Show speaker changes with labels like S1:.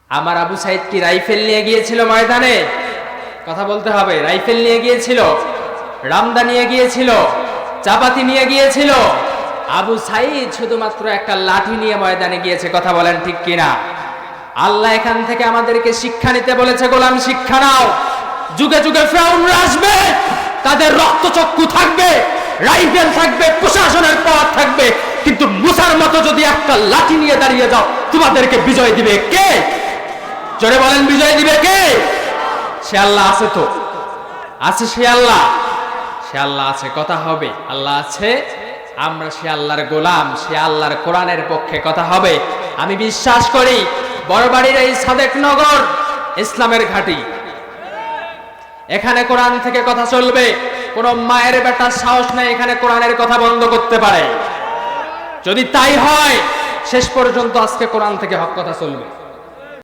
S1: আমার আবু সাইদ কি রাইফেল নিয়ে গিয়েছিল ময়দানে? কথা বলতে হবে। রাইফেল নিয়ে গিয়েছিল, রামদা নিয়ে গিয়েছিল, চাপাতি নিয়ে গিয়েছিল? আবু সাইদ শুধুমাত্র একটা লাঠি নিয়ে ময়দানে গিয়েছে। কথা বলেন ঠিক কিনা? আল্লাহ এখান থেকে আমাদেরকে শিক্ষা নিতে বলেছে। গোলাম শিক্ষা নাও। যুগে যুগে ফিরআউনরা আসবে, তাদের রক্তচক্ষু থাকবে, রাইফেল থাকবে, প্রশাসনের পাওয়ার থাকবে, কিন্তু মুসার মতো যদি একটা লাঠি নিয়ে দাঁড়িয়ে যাও, তোমাদেরকে বিজয় দিবে কে? জোরে বলেন, বিজয় দিবে কে? সে আল্লাহ আছে। তো আছে সে আল্লাহ, সে আল্লাহ আছে। কথা হবে, আল্লাহ আছে, আমরা সে আল্লাহর গোলাম, সে আল্লাহর কোরআনের পক্ষে কথা হবে। আমি বিশ্বাস করি বড়বাড়ির এই সাদেক নগর ইসলামের ঘাঁটি। এখানে কোরআন থেকে কথা চলবে। কোন মায়ের বেটার সাহস নাই এখানে কোরআনের কথা বন্ধ করতে পারে। যদি তাই হয়, শেষ পর্যন্ত আজকে কোরআন থেকে হক কথা চলবে।